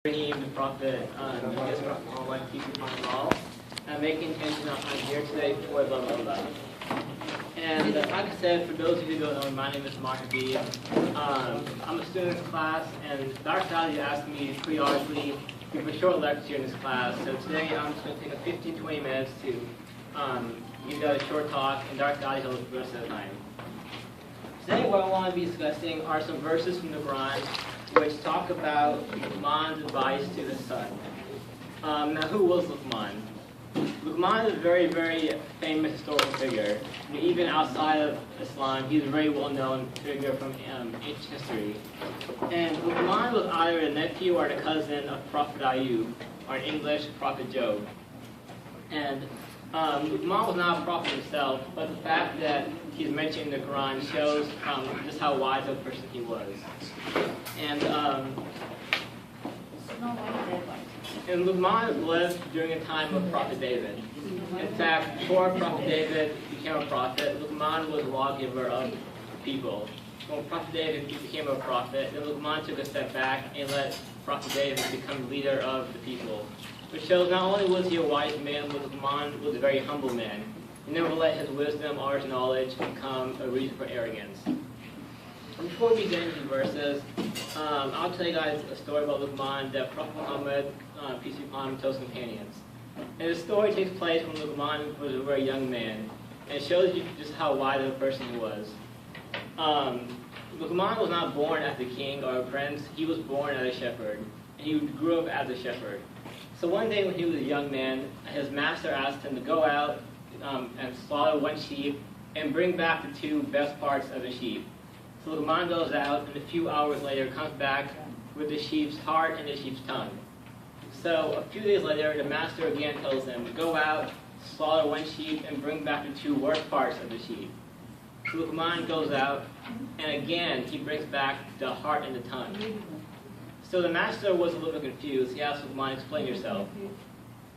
The Prophet, his Prophet, peace be upon them all. I'm making intention I'm here today for Allah. And like I said, for those of you who don't know, my name is Mahdi. I'm a student in this class, and Dr. Ali asked me periodically to give a short lecture in this class. So today I'm just going to take a 15-20 minutes to give you guys a short talk, and Dr. Ali will the rest of the time. Today what I want to be discussing are some verses from the Quran which talk about Luqman's advice to his son. Now, who was Luqman? Luqman is a very, very famous historical figure. Even outside of Islam, he's a very well-known figure from ancient history. And Luqman was either the nephew or the cousin of Prophet Ayub, or in English, Prophet Job. And Luqman was not a prophet himself, but the fact that he's mentioned in the Quran shows just how wise of a person he was. And Luqman lived during a time of Prophet David. In fact, before Prophet David became a prophet, Luqman was a lawgiver of people. When Prophet David became a prophet, then Luqman took a step back and let Prophet David become the leader of the people. Which shows not only was he a wise man, but Luqman was a very humble man. He never let his wisdom or his knowledge become a reason for arrogance. Before we get into the verses, I'll tell you guys a story about Luqman that Prophet Muhammad, peace be upon him, told his companions. And the story takes place when Luqman was a very young man, and it shows you just how wise of a person he was. Luqman was not born as a king or a prince, he was born as a shepherd, and he grew up as a shepherd. So one day when he was a young man, his master asked him to go out and slaughter one sheep and bring back the two best parts of the sheep. So Luqman goes out, and a few hours later comes back with the sheep's heart and the sheep's tongue. So a few days later, the master again tells him to go out, slaughter one sheep, and bring back the two worst parts of the sheep. So Luqman goes out, and again he brings back the heart and the tongue. So the master was a little bit confused. He asked Luqman, explain yourself.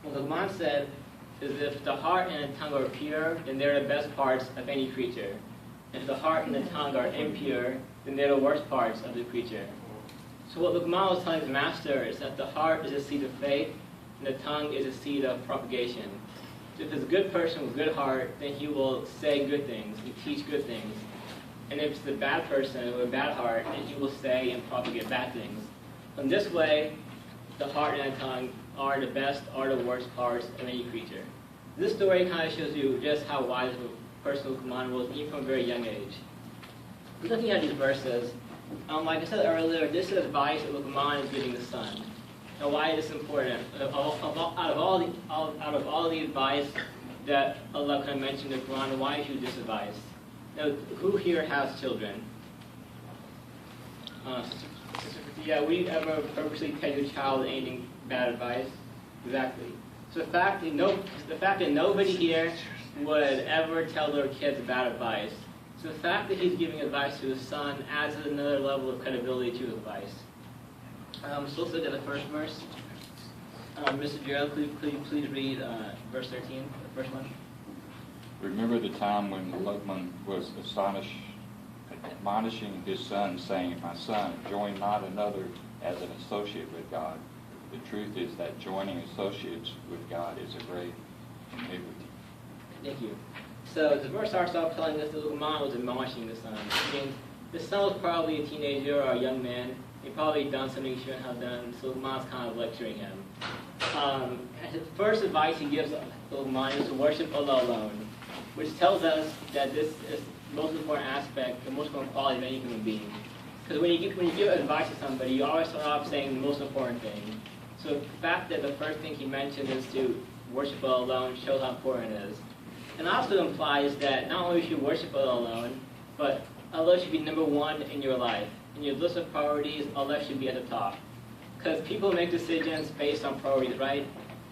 Well, Luqman said, is if the heart and the tongue are pure, then they're the best parts of any creature. If the heart and the tongue are impure, then they're the worst parts of the creature. So what Luqman was telling his master is that the heart is a seed of faith, and the tongue is a seed of propagation. So if it's a good person with a good heart, then he will say good things, and teach good things. And if it's a bad person with a bad heart, then he will say and propagate bad things. In this way, the heart and the tongue are the best or the worst parts of any creature. This story kind of shows you just how wise of a person Luqman was, even from a very young age. Looking at these verses, like I said earlier, this is advice that Luqman is giving his son. Now, why is this important? Out of all the advice that Allah kind of mentioned in the Quran, why should this advice? Now, who here has children? Yeah, we ever purposely tell your child anything bad advice? Exactly. So the fact that nobody here would ever tell their kids bad advice. So the fact that he's giving advice to his son adds another level of credibility to his advice. So let's look at the first verse. Mr. Gerald, please read verse 13, the first one. Remember the time when Luqman was admonishing his son, saying, my son, join not another as an associate with God. The truth is that joining associates with God is a great iniquity. Thank you. So the verse starts off telling us that Luqman was admonishing the son. It means the son was probably a teenager or a young man. He probably done something he shouldn't have done, so Luqman's kind of lecturing him. His first advice he gives Luqman is to worship Allah alone, which tells us that this is the most important aspect, the most important quality of any human being. Because when you give advice to somebody, you always start off saying the most important thing. So the fact that the first thing he mentioned is to worship Allah alone shows how important it is. And also implies that not only should you worship Allah alone, but Allah should be number one in your life. In your list of priorities, Allah should be at the top. Because people make decisions based on priorities, right?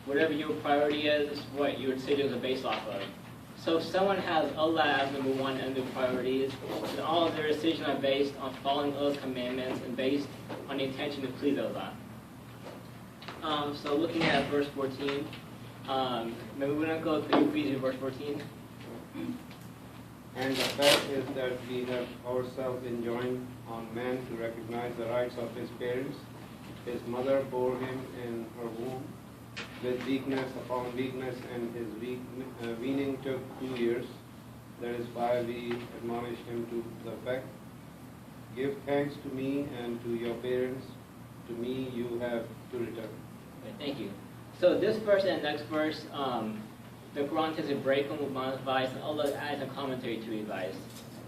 Whatever your priority is what your decisions are based off of. So if someone has Allah as number one in their priorities, then all of their decisions are based on following Allah's commandments and based on the intention to please Allah. So looking at verse 14, maybe we're going to go through please verse 14. And the fact is that we have ourselves enjoined on man to recognize the rights of his parents His mother bore him in her womb with weakness upon weakness, and his weaning took 2 years. That is why we admonish him to the effect, give thanks to me and to your parents. To me you have to return. Okay, thank you. So this verse and next verse, the Quran takes a break from Luqman's advice, and Allah adds a commentary to his advice.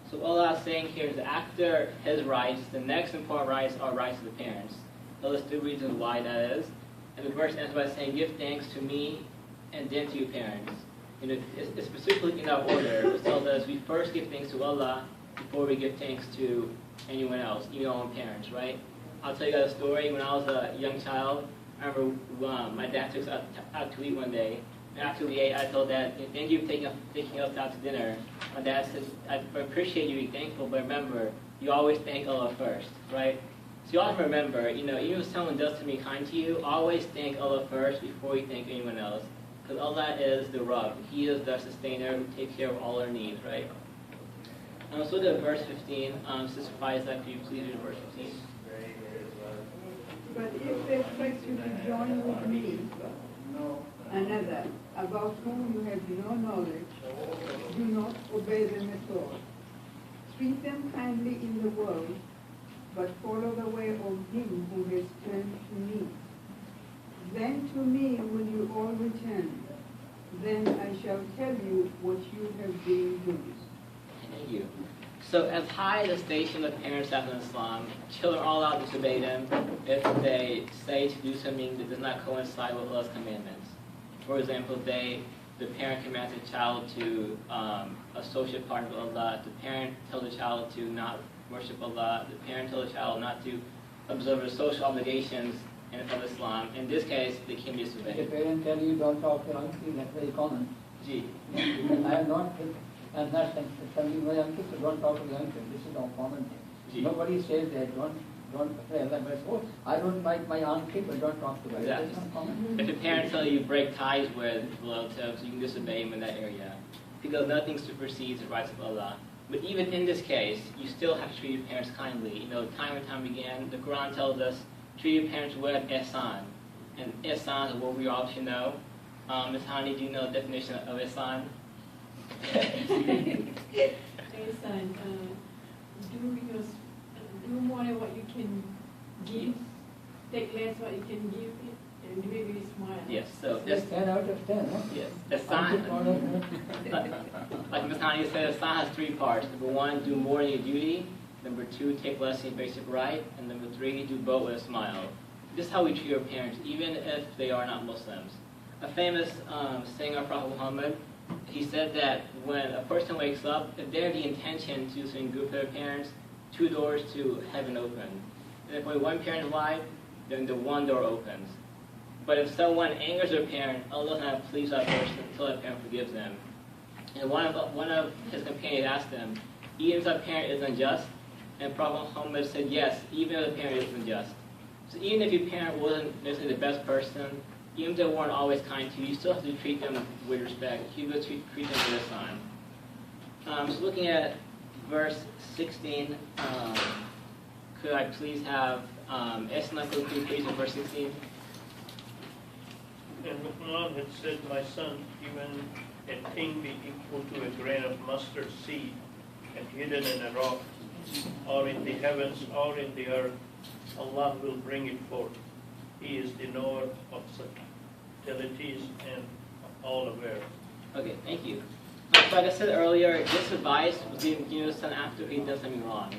So Allah is saying here is that after his rights, the next important rights are rights of the parents. Allah lists 2 reasons why that is. And the verse ends by saying, give thanks to me and then to your parents. You know, it's specifically in that order. It tells us we first give thanks to Allah before we give thanks to anyone else, even our own parents, right? I'll tell you guys a story. When I was a young child, I remember my dad took us out to eat one day. And after we ate, I told Dad, thank you for taking us out to dinner. My dad said, I appreciate you being thankful, but remember, you always thank Allah first, right? So you always remember, you know, even if someone does something kind to you, always thank Allah first before you thank anyone else. Because Allah is the Rabb. He is the sustainer who takes care of all our needs, right? So look at verse 15. Sister Faiza, could you please read verse 15? But if they expect you to join with me, another, about whom you have no knowledge, do not obey them at all. Treat them kindly in the world, but follow the way of him who has turned to me. Then to me will you all return. Then I shall tell you what you have been doing. Thank you. So as high as the station of parents have in Islam, children are allowed to disobey them if they say to do something that does not coincide with Allah's commandments. For example, if the parent commands a child to associate partner with Allah, the parent tells the child to not worship Allah, the parent tells the child not to observe the social obligations of Islam. In this case, they can be If disobeyed. a parent tell you don't talk to your uncle, that's very common. Gee. I am not telling my uncle to don't talk to the uncle. This is a common thing. Gee. Nobody says that don't pray Allah, but oh, I don't like my auntie, but don't talk to her. Exactly. That's not common. If a parent tells you to break ties with relatives, you can disobey him in that area. Because nothing supersedes the rights of Allah. But even in this case, you still have to treat your parents kindly. You know, time and time again, the Quran tells us, treat your parents with ihsan. And ihsan is what we all should know. Ms. Hani, do you know the definition of ihsan? Son, do more than what you can give, take less what you can give, and do it with a smile. Yes, so It's 10 out of 10, huh? yes, Auntie ihsan. called her. Like Ms. Hani said, ihsan has 3 parts. Number 1, do more than your duty. Number 2, take less than your basic right. And number 3, do both with a smile. This is how we treat our parents, even if they are not Muslims. A famous saying of Prophet Muhammad, he said that when a person wakes up, if they have the intention to do something good for their parents, 2 doors to heaven open. And if one parent lied, then the 1 door opens. But if someone angers their parent, Allah does not please that person until that parent forgives them. And one of his companions asked him, even if that parent is unjust, and Prophet Muhammad said, yes, even if the parent is unjust. So even if your parent wasn't necessarily the best person, even if they weren't always kind to you, you still have to treat them with respect. You have to treat them with ihsan. So looking at verse 16, could I please have Esna go through please in verse 16? And Luqman had said, my son, even a thing be equal to a grain of mustard seed and hidden in a rock, or in the heavens, or in the earth, Allah will bring it forth. He is the knower of subtleties and all aware. Okay, thank you. Like I said earlier, this advice was given to his son after he did something wrong.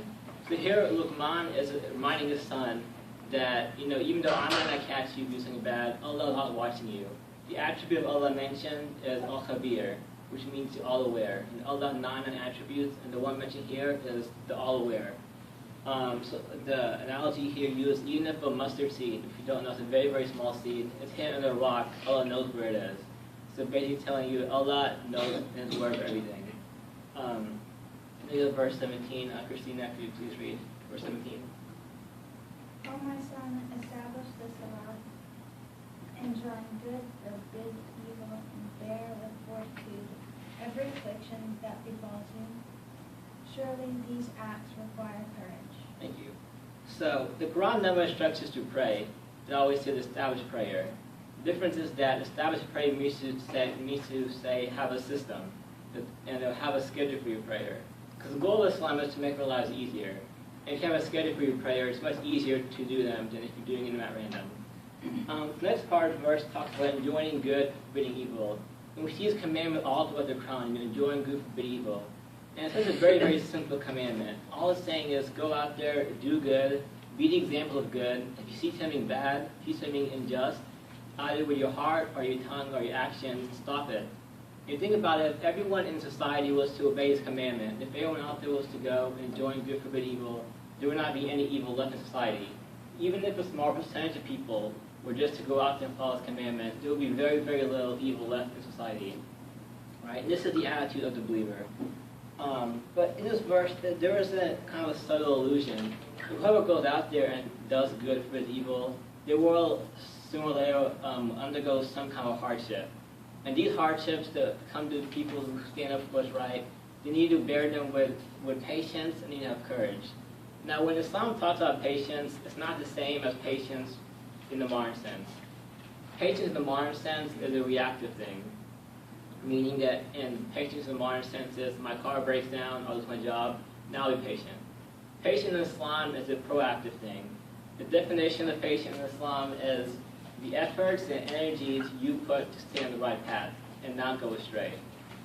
So here, Luqman is reminding his son that, you know, even though I might not catch you do something bad, Allah is not watching you. The attribute of Allah mentioned is Al-Khabir, which means the all-aware. And Allah has 9 attributes, and the one mentioned here is the all-aware. So the analogy here used, even if a mustard seed, if you don't know, it's a very, very small seed, it's hidden in a rock, Allah knows where it is. So basically telling you, Allah knows and is aware of everything. Verse 17, Christina, could you please read verse 17? O my son, establish the salat, enjoin good of good evil, and bear with fortitude every affliction that befalls you. Surely these acts require courage. Thank you. So the Quran never instructs us to pray. they always say the established prayer. The difference is that established prayer means to say have a system and have a schedule for your prayer. Because the goal of Islam is to make our lives easier. And if you have a schedule for your prayer, it's much easier to do them than if you're doing them at random. The next part of the verse talks about enjoining good, forbidding evil. And we see this commandment all throughout the Quran, enjoin good, forbid evil. And it's such a very, very simple commandment. All it's saying is go out there, do good, be the example of good. If you see something bad, if you see something unjust, either with your heart or your tongue or your actions, stop it. If you think about it, if everyone in society was to obey this commandment, if everyone out there was to go and enjoin good, forbid evil, there would not be any evil left in society. Even if a small percentage of people were just to go out there and follow this commandment, there would be very, very little evil left in society. Right? And this is the attitude of the believer. But in this verse, there is a kind of a subtle illusion. Whoever goes out there and does good, forbids evil, they will sooner or later undergo some kind of hardship. And these hardships that come to people who stand up for what's right, they need to bear them with patience and they need to have courage. Now, when Islam talks about patience, it's not the same as patience in the modern sense. Patience in the modern sense is a reactive thing, meaning that in patience in the modern sense is my car breaks down, I'll lose my job, now I'll be patient. Patience in Islam is a proactive thing. The definition of patience in Islam is the efforts and energies you put to stay on the right path and not go astray.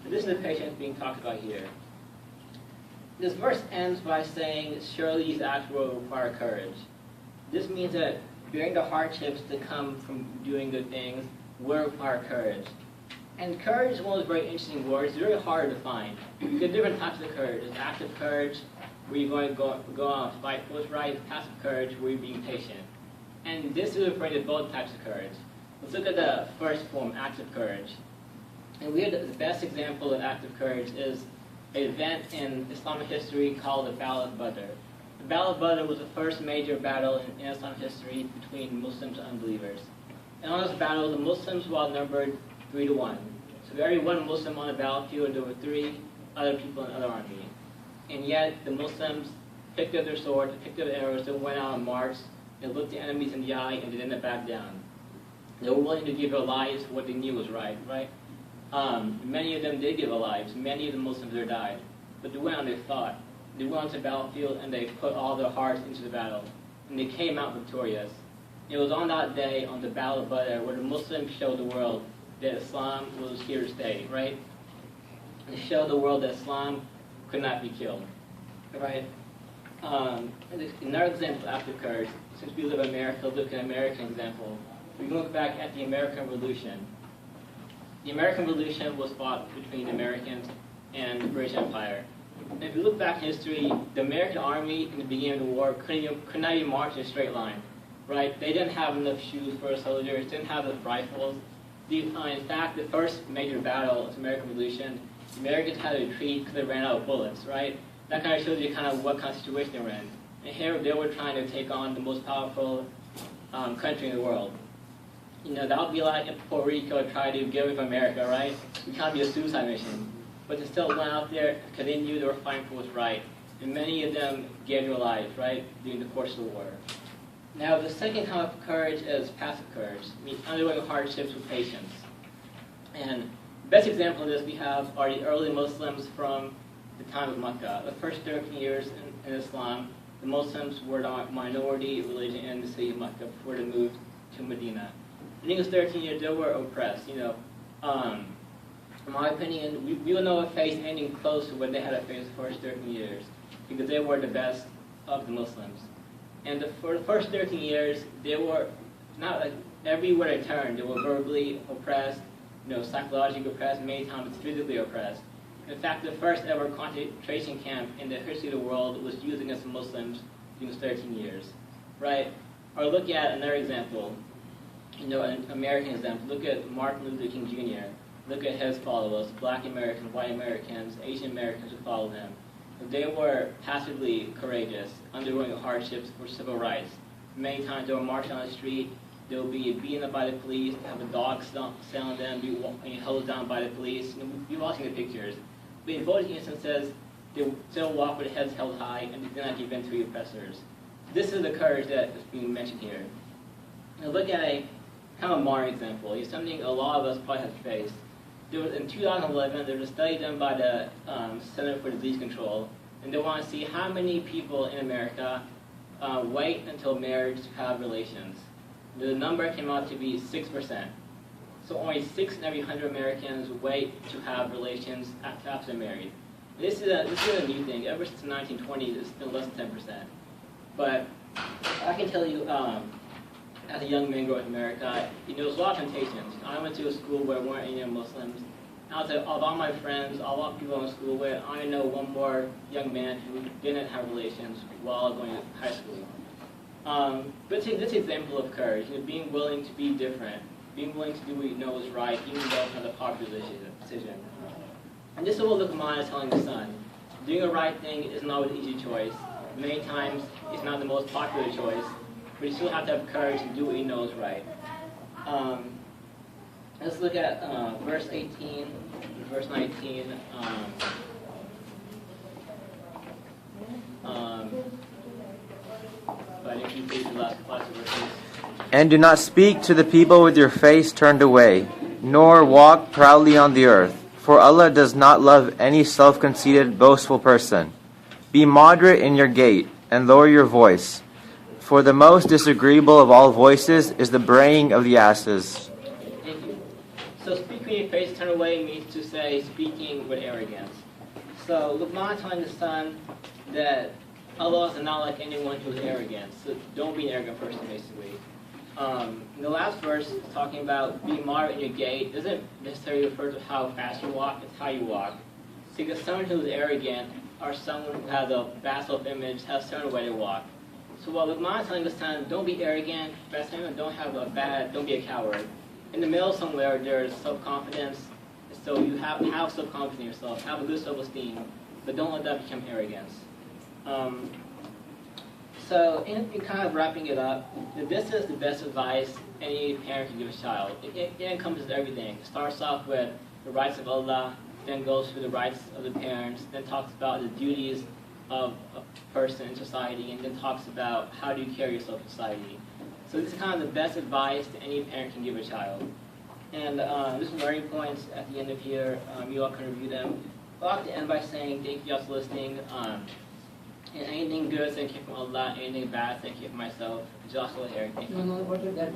So this is the patience being talked about here. This verse ends by saying, surely these acts will require courage. This means that bearing the hardships that come from doing good things will require courage. And courage is one of those very interesting words. It's very hard to find. There are different types of courage. There's active courage, where you're going to go out and fight for what's right. Passive courage, where you're being patient. And this is referring to both types of courage. Let's look at the first form, active courage. And we have the best example of active courage is an event in Islamic history called the Battle of Badr. The Battle of Badr was the first major battle in Islamic history between Muslims and unbelievers. And on this battle, the Muslims were outnumbered 3-1. So for every one Muslim on the battlefield, there were 3 other people in the other army. And yet, the Muslims picked up their swords, picked up their arrows, they went out and marched, and looked the enemies in the eye, and they didn't back down. They were willing to give their lives for what they knew was right? Many of them did give their lives. Many of the Muslims there died. But they went on, they fought. They went onto the battlefield, and they put all their hearts into the battle. And they came out victorious. It was on that day, on the Battle of Badr, where the Muslims showed the world that Islam was here to stay, right? They showed the world that Islam could not be killed, right? Another example of active courage, since we live in America, look at an American example. We look back at the American Revolution. The American Revolution was fought between the Americans and the British Empire. And if you look back in history, the American army in the beginning of the war could not even march in a straight line, right? They didn't have enough shoes for soldiers, didn't have enough rifles. In fact, the first major battle of the American Revolution, the Americans had to retreat because they ran out of bullets, right? That kind of shows you kind of what kind of situation they were in. And here they were trying to take on the most powerful country in the world. You know, that would be like if Puerto Rico tried to get away from America, right? It would kind of be a suicide mission. But they still went out there because they knew they were fighting for what's right. And many of them gave their lives, right, during the course of the war. Now, the second kind of courage is passive courage, undergoing hardships with patience. And the best example of this we have are the early Muslims from the time of Mecca. The first 13 years in Islam, the Muslims were the minority religion in the city of Mecca before they moved to Medina. In these 13 years, they were oppressed. You know, in my opinion, we will never face anything close to what they had to face the first 13 years because they were the best of the Muslims. And for the first 13 years, they were not like everywhere they turned, they were verbally oppressed, you know, psychologically oppressed, many times physically oppressed. In fact, the first ever concentration camp in the history of the world was used against the Muslims during those 13 years, right? Or look at another example, you know, an American example. Look at Martin Luther King Jr. Look at his followers, Black Americans, white Americans, Asian Americans who followed him. They were passively courageous, undergoing hardships for civil rights. Many times they were marching on the street, they would be beaten up by the police, have a dog selling them, be held down by the police. You know, you're watching the pictures. But in both instances, they still walk with their heads held high and they did not give in to the oppressors. This is the courage that is being mentioned here. Now look at a kind of a modern example. It's something a lot of us probably have faced. In 2011, there was a study done by the Center for Disease Control, and they want to see how many people in America wait until marriage to have relations. The number came out to be 6%. So only 6 in every 100 Americans wait to have relations after they're married. This is a new thing. Ever since the 1920s, it's been less than 10%. But I can tell you, as a young man growing up in America, there was a lot of temptations. I went to a school where there weren't any Muslims. I was of all my friends, all the people I went to school with, I know one more young man who didn't have relations while going to high school. But this example of courage, being willing to be different, being willing to do what you know is right, even though it's not a popular decision. And this is what Luqman is telling the son. Doing the right thing is not an easy choice. Many times, it's not the most popular choice, but you still have to have courage to do what you know is right. Let's look at verse 18, verse 19. But if you read the last class of verses. And do not speak to the people with your face turned away, nor walk proudly on the earth, for Allah does not love any self-conceited, boastful person. Be moderate in your gait, and lower your voice, for the most disagreeable of all voices is the braying of the asses. Thank you. So speaking with your face turned away means to say speaking with arrogance. So Luqman telling the son that Allah is not like anyone who is arrogant. So don't be an arrogant person, basically. In the last verse, it's talking about being moderate in your gait. It doesn't necessarily refer to how fast you walk, it's how you walk. So because someone who is arrogant or someone who has a bad self-image has a certain way to walk. So while Luqman is telling the son, don't be arrogant, but at the same time, don't be a coward. In the middle somewhere, there's self-confidence. So you have self-confidence in yourself, have a good self-esteem, but don't let that become arrogance. So in kind of wrapping it up, this is the best advice any parent can give a child. It encompasses everything. It starts off with the rights of Allah, then goes through the rights of the parents, then talks about the duties of a person in society, and then talks about how do you carry yourself in society. So this is kind of the best advice that any parent can give a child. And there's some learning points at the end of here. You all can review them. I'll like to end by saying thank you all for listening. And anything good, thank you from Allah. Anything bad, thank you for myself. Jazakallah khair. Thank you. No, what is that?